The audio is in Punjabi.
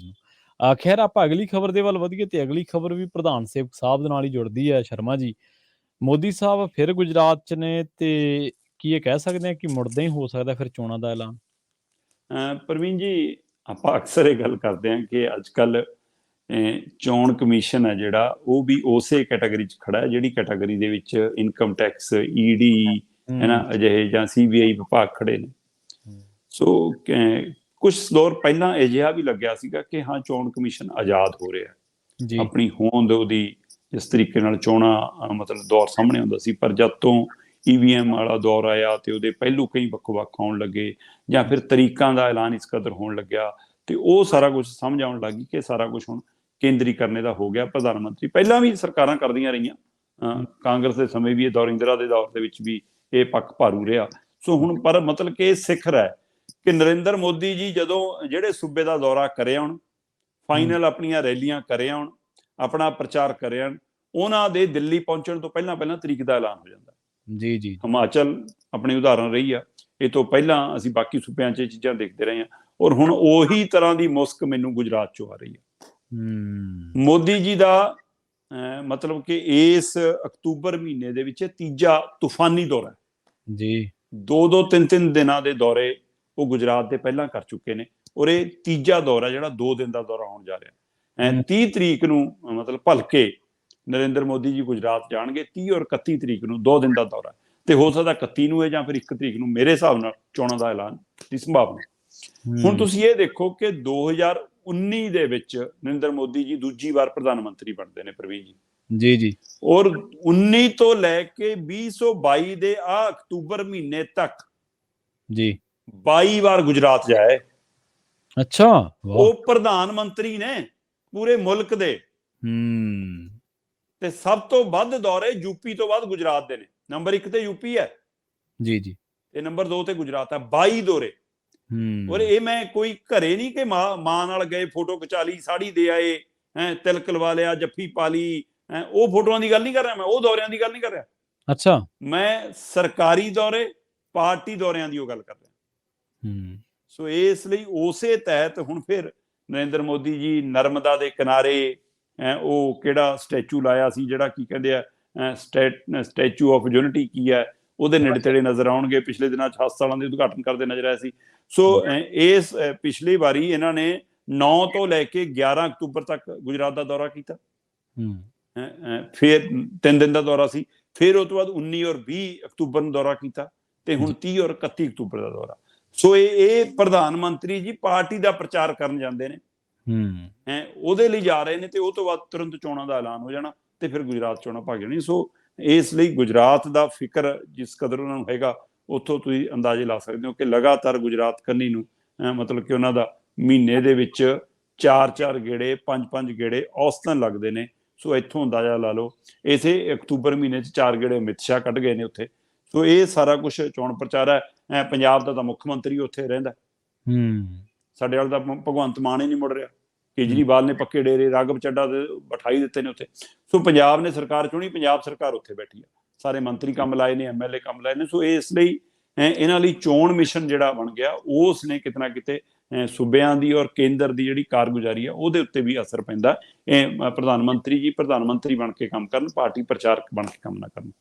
ਨੂੰ। ਖੈਰ ਆਪਾਂ ਅਗਲੀ ਖਬਰ ਦੇ ਵੱਲ ਵਧੀਏ ਤੇ ਅਗਲੀ ਖਬਰ ਵੀ ਪ੍ਰਧਾਨ ਸੇਵਕ ਸਾਹਿਬ ਦੇ ਨਾਲ ਹੀ ਜੁੜਦੀ ਹੈ ਸ਼ਰਮਾ ਜੀ। ਮੋਦੀ ਸਾਹਿਬ ਫਿਰ ਗੁਜਰਾਤ 'ਚ ਨੇ ਤੇ ਕੀ ਇਹ ਕਹਿ ਸਕਦੇ ਹਾਂ ਕਿ ਮੁੜਦਾ ਹੀ ਹੋ ਸਕਦਾ ਫਿਰ ਚੋਣਾਂ ਦਾ ਐਲਾਨ? ਪ੍ਰਵੀਨ ਜੀ, ਆਪਾਂ ਅਕਸਰ ਇਹ ਗੱਲ ਕਰਦੇ ਹਾਂ ਕਿ ਅੱਜ ਕੱਲ੍ਹ ਚੋਣ ਕਮਿਸ਼ਨ ਹੈ ਜਿਹੜਾ ਉਹ ਵੀ ਉਸੇ ਕੈਟਾਗਰੀ 'ਚ ਖੜਾ ਹੈ ਜਿਹੜੀ ਕੈਟਾਗਰੀ ਦੇ ਵਿੱਚ ਇਨਕਮ ਟੈਕਸ, ਈਡੀ ਹੈ ਨਾ, ਅਜਿਹੇ ਜਾਂ CBI ਵਿਭਾਗ ਖੜੇ ਨੇ। ਸੋ ਕੁਝ ਦੌਰ ਪਹਿਲਾਂ ਅਜਿਹਾ ਵੀ ਲੱਗਿਆ ਸੀਗਾ ਕਿ ਹਾਂ ਚੋਣ ਕਮਿਸ਼ਨ ਆਜ਼ਾਦ ਹੋ ਰਿਹਾ ਜੀ ਆਪਣੀ ਹੋਂਦ ਉਹਦੀ ਜਿਸ ਤਰੀਕੇ ਨਾਲ ਚੋਣਾਂ ਮਤਲਬ ਦੌਰ ਸਾਹਮਣੇ ਆਉਂਦਾ ਸੀ। ਪਰ ਜਦ ਤੋਂ EVM ਵਾਲਾ ਦੌਰ ਆਇਆ ਤੇ ਉਹਦੇ ਪਹਿਲੂ ਕਈ ਵੱਖ-ਵੱਖ ਆਉਣ ਲੱਗੇ ਜਾਂ ਫਿਰ ਤਰੀਕਾਂ ਦਾ ਐਲਾਨ ਇਸ ਕਦਰ ਹੋਣ ਲੱਗਿਆ ਤੇ ਉਹ ਸਾਰਾ ਕੁਝ ਸਮਝ ਆਉਣ ਲੱਗੀ ਕਿ ਸਾਰਾ ਕੁਝ ਹੁਣ ਕੇਂਦਰੀਕਰਨੇ ਦਾ ਹੋ ਗਿਆ। ਪ੍ਰਧਾਨ ਮੰਤਰੀ ਪਹਿਲਾਂ ਵੀ ਸਰਕਾਰਾਂ ਕਰਦੀਆਂ ਰਹੀਆਂ, ਕਾਂਗਰਸ ਦੇ ਸਮੇਂ ਵੀ ਇਹ ਦੌਰ, ਇੰਦਰਾ ਦੇ ਦੌਰ ਦੇ ਵਿੱਚ ਵੀ ਇਹ ਪੱਖ ਭਾਰੂ ਰਿਹਾ। ਸੋ ਹੁਣ ਪਰ ਮਤਲਬ ਕਿ ਇਹ ਸਿਖਰ ਹੈ ਕਿ ਨਰਿੰਦਰ ਮੋਦੀ ਜੀ ਜਦੋਂ ਜਿਹੜੇ ਸੂਬੇ ਦਾ ਦੌਰਾ ਕਰੇ ਆਉਣ, ਫਾਈਨਲ ਆਪਣੀਆਂ ਰੈਲੀਆਂ ਕਰੇ ਆਉਣ, ਆਪਣਾ ਪ੍ਰਚਾਰ ਕਰੇ ਆਉਣ, ਉਹਨਾਂ ਦੇ ਦਿੱਲੀ ਪਹੁੰਚਣ ਤੋਂ ਪਹਿਲਾਂ ਤਰੀਕ ਦਾ ਐਲਾਨ ਹੋ ਜਾਂਦਾ। ਜੀ ਜੀ ਹਿਮਾਚਲ ਆਪਣੀ ਉਦਾਹਰਨ ਰਹੀ ਆ, ਇਹ ਤੋਂ ਪਹਿਲਾਂ ਅਸੀਂ ਬਾਕੀ ਸੂਬਿਆਂ 'ਚ ਇਹ ਚੀਜ਼ਾਂ ਦੇਖਦੇ ਰਹੇ ਹਾਂ ਔਰ ਹੁਣ ਉਹੀ ਤਰ੍ਹਾਂ ਦੀ ਮੁਸਕ ਮੈਨੂੰ ਗੁਜਰਾਤ 'ਚੋਂ ਆ ਰਹੀ ਹੈ। ਮੋਦੀ ਜੀ ਦਾ ਮਤਲਬ ਕਿ ਇਸ ਅਕਤੂਬਰ ਮਹੀਨੇ ਦੇ ਵਿੱਚ ਤੀਜਾ ਤੂਫਾਨੀ ਦੌਰਾ ਜੀ, 2-2 3-3 ਦਿਨਾਂ ਦੇ ਦੌਰੇ ਉਹ ਗੁਜਰਾਤ ਦੇ ਪਹਿਲਾਂ ਕਰ ਚੁੱਕੇ ਨੇ ਔਰ ਇਹ ਤੀਜਾ ਦੌਰਾ ਜਿਹੜਾ 2 ਦਿਨ ਦਾ ਦੌਰਾ ਹੋਣ ਜਾ ਰਿਹਾ। 30 ਤਰੀਕ ਨੂੰ ਮਤਲਬ ਭਲਕੇ ਨਰਿੰਦਰ ਮੋਦੀ ਜੀ ਗੁਜਰਾਤ ਜਾਣਗੇ, 30 ਔਰ 31 ਤਰੀਕ ਨੂੰ 2 ਦਿਨ ਦਾ ਦੌਰਾ ਤੇ ਹੋ ਸਕਦਾ 31 ਨੂੰ ਹੈ ਜਾਂ ਫਿਰ 1 ਤਰੀਕ ਨੂੰ ਮੇਰੇ ਹਿਸਾਬ ਨਾਲ ਚੋਣਾਂ ਦਾ ਐਲਾਨ ਦੀ ਸੰਭਾਵਨਾ। ਹੁਣ ਤੁਸੀਂ ਇਹ ਦੇਖੋ ਕਿ 2019 ਦੇ ਵਿੱਚ ਨਰਿੰਦਰ ਮੋਦੀ ਜੀ ਦੂਜੀ ਵਾਰ ਪ੍ਰਧਾਨ ਮੰਤਰੀ ਬਣਦੇ ਨੇ ਪ੍ਰਵੀਨ ਜੀ। ਜੀ ਜੀ, ਔਰ 19 ਤੋਂ ਲੈ ਕੇ 2022 ਦੇ ਆ ਅਕਤੂਬਰ ਮਹੀਨੇ ਤੱਕ ਜੀ 22 ਵਾਰ ਗੁਜਰਾਤ ਜਾਏ। ਅੱਛਾ, ਉਹ ਪ੍ਰਧਾਨ ਮੰਤਰੀ ਨੇ ਪੂਰੇ ਮੁਲਕ ਦੇ। ਤੇ ਸਭ ਤੋਂ ਵੱਧ ਦੌਰੇ ਯੂਪੀ ਤੋਂ ਬਾਅਦ ਗੁਜਰਾਤ ਦੇ ਨੇ। ਨੰਬਰ 1 ਤੇ ਯੂਪੀ ਹੈ ਜੀ ਜੀ, ਤੇ ਨੰਬਰ 2 ਤੇ ਗੁਜਰਾਤ ਹੈ। 22 ਦੌਰੇ। ਔਰ ਇਹ ਮੈਂ ਕੋਈ ਘਰੇ ਨਹੀਂ ਕਿ ਮਾਂ ਨਾਲ ਗਏ, ਫੋਟੋ ਖਿਚਾ ਲਈ, ਸਾੜੀ ਦੇ ਆਏ, ਤਿਲਕ ਲਵਾ ਲਿਆ, ਜੱਫੀ ਪਾ ਲਈ, ਉਹ ਫੋਟੋਆਂ ਦੀ ਗੱਲ ਨਹੀਂ ਕਰ ਰਿਹਾ ਮੈਂ, ਉਹ ਦੌਰਿਆਂ ਦੀ ਗੱਲ ਨਹੀਂ ਕਰ ਰਿਹਾ। ਅੱਛਾ, ਮੈਂ ਸਰਕਾਰੀ ਦੌਰੇ, ਪਾਰਟੀ ਦੌਰਿਆਂ ਦੀ ਉਹ ਗੱਲ ਕਰ ਰਿਹਾ। ਸੋ ਇਸ ਲਈ ਉਸੇ ਤਹਿਤ ਹੁਣ ਫਿਰ ਨਰਿੰਦਰ ਮੋਦੀ ਜੀ ਨਰਮਦਾ ਦੇ ਕਿਨਾਰੇ ਉਹ ਕਿਹੜਾ ਸਟੈਚੂ ਲਾਇਆ ਸੀ ਜਿਹੜਾ ਕੀ ਕਹਿੰਦੇ ਆ ਸਟੈਚੂ ਆਫ ਯੂਨਿਟੀ ਕੀ ਹੈ, ਉਹਦੇ ਨੇੜੇ ਤੇੜੇ ਨਜ਼ਰ ਆਉਣਗੇ। ਪਿਛਲੇ ਦਿਨਾਂ 'ਚ ਹਸਪਤਾਲਾਂ ਦੇ ਉਦਘਾਟਨ ਕਰਦੇ ਨਜ਼ਰ ਆਏ ਸੀ। ਸੋ ਇਸ ਪਿਛਲੀ ਵਾਰੀ ਇਹਨਾਂ ਨੇ 9 ਤੋਂ ਲੈ ਕੇ 11 ਅਕਤੂਬਰ ਤੱਕ ਗੁਜਰਾਤ ਦਾ ਦੌਰਾ ਕੀਤਾ। ਫਿਰ 3 ਦਿਨ ਦਾ ਦੌਰਾ ਸੀ। ਫਿਰ ਉਹ ਤੋਂ ਬਾਅਦ 19 ਔਰ 20 ਅਕਤੂਬਰ ਨੂੰ ਦੌਰਾ ਕੀਤਾ ਤੇ ਹੁਣ 30 ਔਰ 31 ਅਕਤੂਬਰ ਦਾ ਦੌਰਾ। ਸੋ ਇਹ ਪ੍ਰਧਾਨ ਮੰਤਰੀ ਜੀ ਪਾਰਟੀ ਦਾ ਪ੍ਰਚਾਰ ਕਰਨ ਜਾਂਦੇ ਨੇ, ਉਹਦੇ ਲਈ ਜਾ ਰਹੇ ਨੇ ਤੇ ਉਹ ਤੋਂ ਬਾਅਦ ਤੁਰੰਤ ਚੋਣਾਂ ਦਾ ਐਲਾਨ ਹੋ ਜਾਣਾ ਤੇ ਫਿਰ ਗੁਜਰਾਤ ਚੋਣਾਂ ਭੱਜ ਜਾਣੀ। ਸੋ ਇਸ ਲਈ ਗੁਜਰਾਤ ਦਾ ਫਿਕਰ ਜਿਸ ਕਦਰ ਉਹਨਾਂ ਨੂੰ ਹੈਗਾ, ਉੱਥੋਂ ਤੁਸੀਂ ਅੰਦਾਜ਼ੇ ਲਾ ਸਕਦੇ ਹੋ ਕਿ ਲਗਾਤਾਰ ਗੁਜਰਾਤ ਕੰਨੀ ਨੂੰ ਮਤਲਬ ਕਿ ਉਹਨਾਂ ਦਾ ਮਹੀਨੇ ਦੇ ਵਿੱਚ 4-4 ਗੇੜੇ, 5-5 ਗੇੜੇ ਔਸਤਨ ਲੱਗਦੇ ਨੇ। ਸੋ ਇੱਥੋਂ ਅੰਦਾਜ਼ਾ ਲਾ ਲਓ ਇਸੇ ਅਕਤੂਬਰ ਮਹੀਨੇ 'ਚ 4 ਗੇੜੇ ਅਮਿਤ ਸ਼ਾਹ ਕੱਢ ਗਏ ਨੇ ਉੱਥੇ। ਸੋ ਇਹ ਸਾਰਾ ਕੁਛ ਚੋਣ ਪ੍ਰਚਾਰ ਹੈ। ਪੰਜਾਬ ਦਾ ਤਾਂ ਮੁੱਖ ਮੰਤਰੀ ਉੱਥੇ ਰਹਿੰਦਾ, ਸਾਡੇ ਵਾਲ ਦਾ ਭਗਵੰਤ ਮਾਨ ਹੀ ਨਹੀਂ ਮੁੜ ਰਿਹਾ। ਕੇਜਰੀਵਾਲ ਨੇ ਪੱਕੇ ਡੇਰੇ, ਰਾਘਵ ਚੱਡਾ ਦੇ ਬਿਠਾਈ ਦਿੱਤੇ ਨੇ ਉੱਥੇ। ਸੋ ਪੰਜਾਬ ਨੇ ਸਰਕਾਰ ਚੁਣੀ, ਪੰਜਾਬ ਸਰਕਾਰ ਉੱਥੇ ਬੈਠੀ ਆ, ਸਾਰੇ ਮੰਤਰੀ ਕੰਮ ਲਾਏ ਨੇ, MLA ਕੰਮ ਲਾਏ ਨੇ। ਸੋ ਇਸ ਲਈ ਇਹਨਾਂ ਲਈ ਚੋਣ ਮਿਸ਼ਨ ਜਿਹੜਾ ਬਣ ਗਿਆ ਉਸ ਨੇ ਕਿਤੇ ਨਾ ਕਿਤੇ ਸੂਬਿਆਂ ਦੀ ਔਰ ਕੇਂਦਰ ਦੀ ਜਿਹੜੀ ਕਾਰਗੁਜ਼ਾਰੀ ਆ ਉਹਦੇ ਉੱਤੇ ਵੀ ਅਸਰ ਪੈਂਦਾ। ਪ੍ਰਧਾਨ ਮੰਤਰੀ ਜੀ ਪ੍ਰਧਾਨ ਮੰਤਰੀ ਬਣ ਕੇ ਕੰਮ ਕਰਨ, ਪਾਰਟੀ ਪ੍ਰਚਾਰਕ ਬਣ ਕੇ ਕੰਮ ਨਾ ਕਰਨ।